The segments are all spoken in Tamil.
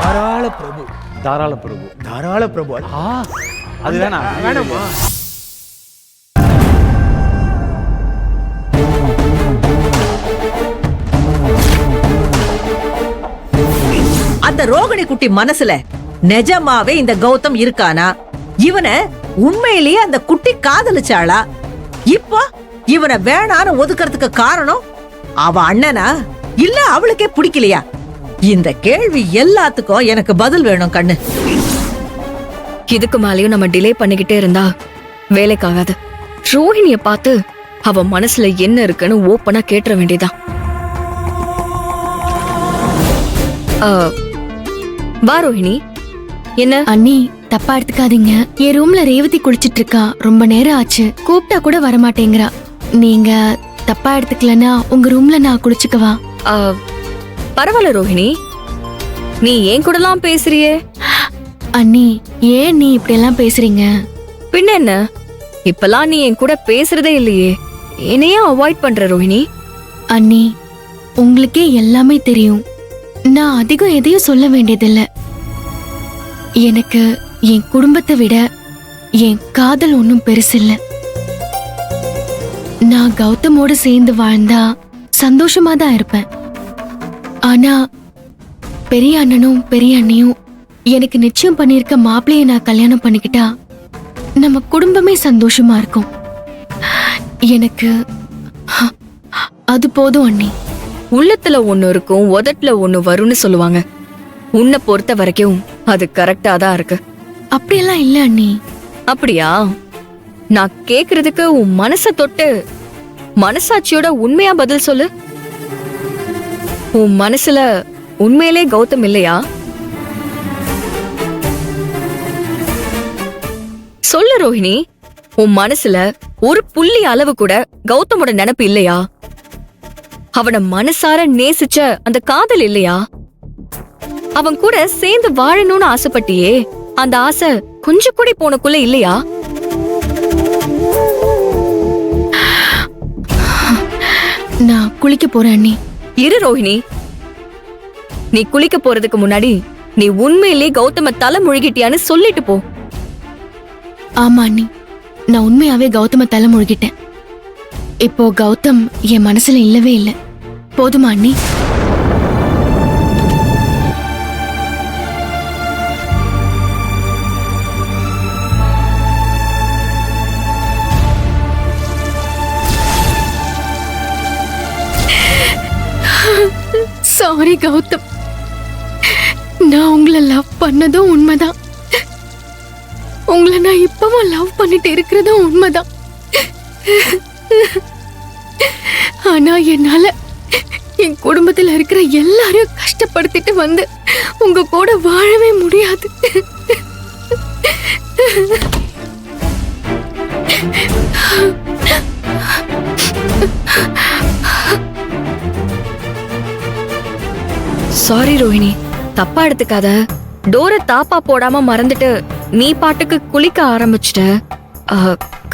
தாராள பிரபு. தாராள பிரபு. தாராள பிரபு. அது வேணாமா? அந்த ரோகிணி குட்டி மனசுல நிஜமாவே இந்த கௌதம் இருக்கானா? இவனை உண்மையிலேயே அந்த குட்டி காதலிச்சாளா? இப்போ இவனை வேணான்னு ஒதுக்கிறதுக்கு காரணம் அவ அண்ணனா இல்ல அவளுக்கே பிடிக்கலையா? இந்த கேள்வி எல்லாத்துக்கும் எனக்கு பதில் வேணும் கண்ணு. இதுக்கு மேலயும் நம்ம டிலே பண்ணிக்கிட்டே இருந்தா வேலைக்காகாது. ரோஹிணிய பார்த்து அவ மனசுல என்ன இருக்குன்னு ஓப்பனா கேட்டுற வேண்டியதான். வா ரோஹிணி. என்ன அண்ணி தப்பா எடுத்துக்காதீங்க. என் ரூம்ல ரேவதி குளிச்சிட்டு இருக்கா. ரொம்ப நேரம் ஆச்சு, கூப்பிட்டா கூட வரமாட்டேங்கிறா. நீங்க தப்பா எடுத்துக்கலன்னா உங்க ரூம்ல நான் குளிச்சுக்கவா? பரவாயில்ல ரோஹிணி, நீ ஏன் கூடலாம் பேசுறியே? அண்ணி ஏன் நீ இப்படி எல்லாம் பேசுறீங்க? பின்ன என்ன, இப்பெல்லாம் நீ என் கூட பேசுறதே இல்லையே, என்னையா அவாய்ட் பண்ற ரோஹிணி? அண்ணி உங்களுக்கே எல்லாமே தெரியும். நான் அதிகம் எதையும் சொல்ல வேண்டியதில்லை. எனக்கு என் குடும்பத்தை விட என் காதல் ஒன்னும் பெருசில்ல. நான் கௌதமோடு சேர்ந்து வாழ்ந்தா சந்தோஷமா தான் இருப்பேன். ஆனா பெரிய அண்ணனும் பெரிய அண்ணியும் எனக்கு நிச்சயம் பண்ணிருக்க மாப்பிள்ளைய நான் கல்யாணம் பண்ணிக்கிட்டா நம்ம குடும்பமே சந்தோஷமா இருக்கும். எனக்கு அது போதும் அண்ணி. உள்ளத்துல ஒண்ணு இருக்கும், உதட்டுல ஒண்ணு வரும்னு சொல்லுவாங்க. உன்னை பொறுத்த வரைக்கும் அது கரெக்டா தான் இருக்கு. அப்படியெல்லாம் இல்ல அண்ணி. அப்படியா? நான் கேக்குறதுக்கு உன் மனச தொட்டு மனசாட்சியோட உண்மையா பதில் சொல்லு. உன் மனசுல உண்மையிலே கௌதம் இல்லையா? சொல்லு ரோஹிணி, உன் மனசுல ஒரு புள்ளி அளவு கூட கௌதமோட நினைப்பு இல்லையா? அவனை மனசார நேசிச்ச அந்த காதல் இல்லையா? அவன் கூட சேர்ந்து வாழணும்னு ஆசைப்பட்டியே, அந்த ஆசை கொஞ்சம் கூட போனக்குள்ள இல்லையா? நான் குளிக்க போறேன் அண்ணி. இரு ரோஹிணி, நீ குளிக்க போறதுக்கு முன்னாடி நீ உண்மையிலே கௌதம தலை முழுகிட்டியான்னு சொல்லிட்டு போ. ஆமா அண்ணி, நான் உண்மையாவே கௌதம தலை முழுகிட்டேன். இப்போ கௌதம் என் மனசுல இல்லவே இல்லை. போதுமா அண்ணி? சாரி கௌதம், நான் உங்களை லவ் பண்ணதும் உண்மைதான். உங்களை நான் இப்பவும் லவ் பண்ணிட்டு இருக்கிறதும் உண்மைதான். ஆனா என்னால என் குடும்பத்துல இருக்கிற எல்லாரையும் கஷ்டப்படுத்திட்டு வந்து உங்க கூட வாழவே முடியாது. சாரி ரோஹிணி, தப்பா எடுத்துக்காத. டோரை தாப்பா போடாம மறந்துட்டு நீ பாட்டுக்கு குளிக்க ஆரம்பிச்சிட்ட.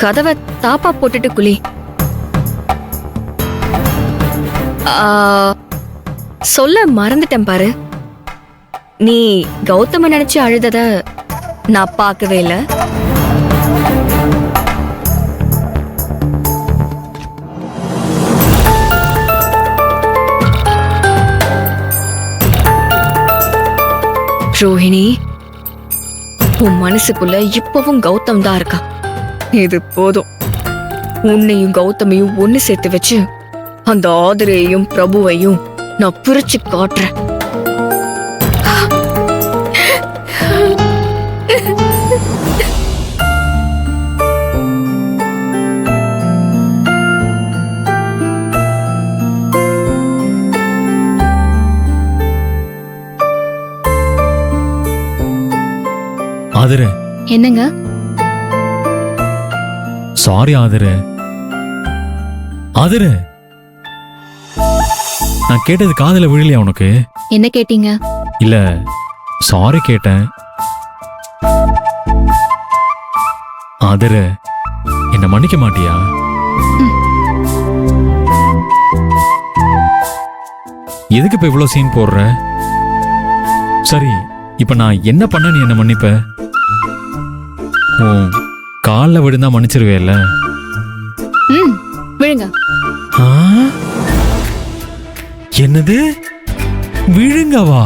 கதவை தாப்பா போட்டுட்டு குளி. சொல்ல மறந்துட்டேன் பாரு, நீ கௌதம நினைச்சு அழுதத நான் பார்க்கவே இல்ல. ரோஹிணி, உன் மனசுக்குள்ள இப்பவும் கௌதம் தான் இருக்கா. இது போதும். உன்னையும் கௌதமையும் ஒண்ணு சேர்த்து வச்சு அந்த ஆதிரையையும் பிரபுவையும் நான் பிரிச்சு காட்டுறேன். ஆதிரை. என்னங்க? சாரி ஆதிரை. ஆதிரை, நான் கேட்டது காதுல விழலையா உனக்கு? என்ன கேட்டீங்க? இல்ல, சாரி கேட்டேன். ஆதிரை, என்ன மன்னிக்க மாட்டியா? எதுக்கு இப்ப இவ்வளவு சீன் போடுற? சரி, இப்ப நான் என்ன பண்ண நீ என்ன மன்னிப்ப? உன் காலில் விழுந்தா மன்னிச்சிருவேல்ல? ம் விழுங்க. ஆ? என்னது விழுங்கவா?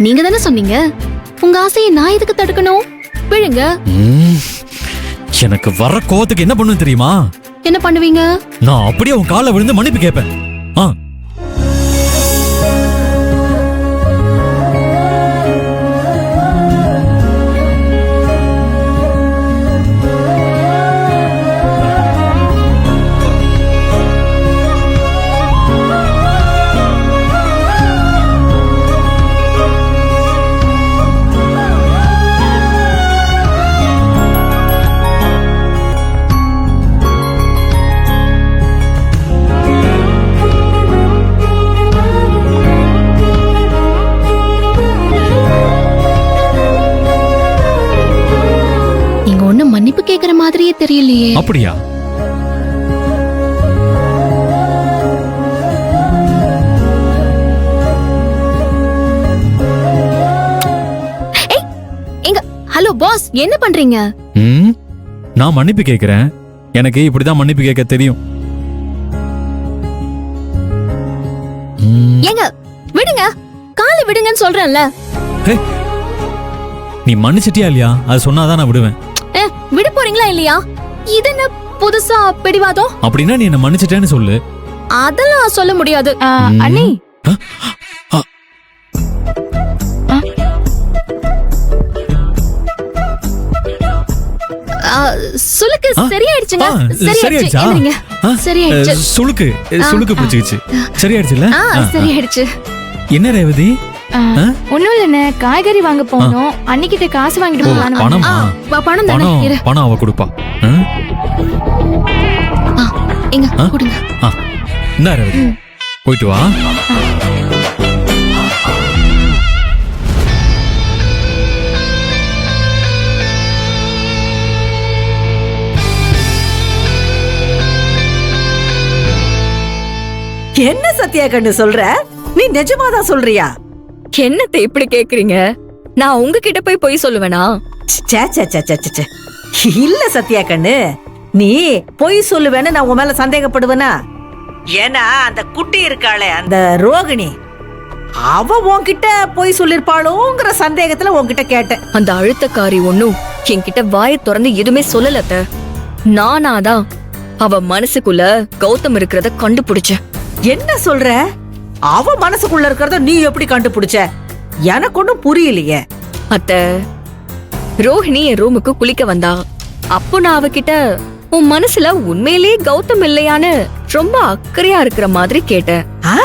நீங்க தானே சொன்னீங்க, உங்க ஆசையை நான் எதுக்கு தடுக்கணும்? விழுங்க. ம், எனக்கு வர கோவத்துக்கு என்ன பண்ணுன்னு தெரியுமா? என்ன பண்ணுவீங்க? நான் அப்படியே உன் காலில் விழுந்து மன்னிப்பு கேட்பேன். ஆ. நீங்க ஒண்ணு மன்னிப்பு கேக்குற மாதிரியே தெரியலையே. அப்படியா? எங்க ஹலோ பாஸ், என்ன பண்றீங்க? ம், நான் மன்னிப்பு கேட்கிறேன். எனக்கு இப்படிதான் மன்னிப்பு கேட்க தெரியும். ம், ஏங்க விடுங்க, காலை விடுங்கன்னு சொல்றேன்ல. ஹே, நீ மன்னிச்சிட்டியா இல்லையா? அது சொன்னாதான் நான் விடுவேன். விட போறீங்களா இல்லையா? இது என்ன புதுசா பிடிவாதம்? அப்படின்னா நீ என்ன மன்னிச்சிட்டேன்னு சொல்லு. அதெல்லாம் சொல்ல முடியாது. ம். அண்ணி ஆ? ஆ. சுளுக்கு ஆ? சரியாயிடுச்சுங்க. ஆ, சரியாயிடுச்சு. சரியாயிடுச்சா? எந்திரிங்க. ஆ? சரியாயிடுச்சு. சுளுக்கு சுளுக்கு பிடிச்சிக்கிச்சு. சரியாயிடுச்சுல்ல? ஆ. சரியாயிடுச்சு. என்ன ரேவதி? ஒண்ணும் இல்லண்ணே, காய்கறி வாங்க போனோம். அன்னிக்கிட்ட காசு வாங்கிட்டு ஓ, போகலான்னு பணமா? பணம் தானே இரு. பணம் அவ கொடுப்பா. ஆ? எங்க ஆ? கொடுங்க. ஆ. இந்தா ரேவதி, போயிட்டு வா. என்ன சத்யா கண்ணு சொல்ற? நீ நிஜமாதான் சொல்றியா? என்னத்தை இப்படி கேக்குறீங்க? நான் உங்ககிட்ட போய் பொய் சொல்லுவேனா? ச்சே, ச்சே, ச்சே, ச்சே, ச்சே. இல்ல சத்யா கண்ணு, நீ பொய் சொல்லுவேன்னு நான் உன் மேல சந்தேகப்படுவேனா? ஏன்னா அந்த குட்டி இருக்காளே, அந்த ரோகிணி, அவ உன்கிட்ட பொய் சொல்லிருப்பாளோங்கிற சந்தேகத்துல உன்கிட்ட கேட்டேன். அந்த அழுத்தக்காரி ஒண்ணும் என்கிட்ட வாயை திறந்து எதுவுமே சொல்லலத்த. நானாதான் அவ மனசுக்குள்ள கௌதம் இருக்கிறத கண்டுபிடிச்சேன். என்ன சொல்ற? அவ மனசுக்குள்ள இருக்கிறத நீ எப்படி கண்டுபிடிச்ச? எனக்கு ஒண்ணும் புரியலையே. அத்த, ரோஹிணி என் ரூமுக்கு குளிக்க வந்தா. அப்போ நான் அவகிட்ட உன் மனசுல உண்மையிலேயே கௌதம் இல்லையான்னு ரொம்ப அக்கறையா இருக்கிற மாதிரி கேட்டேன். ஆ,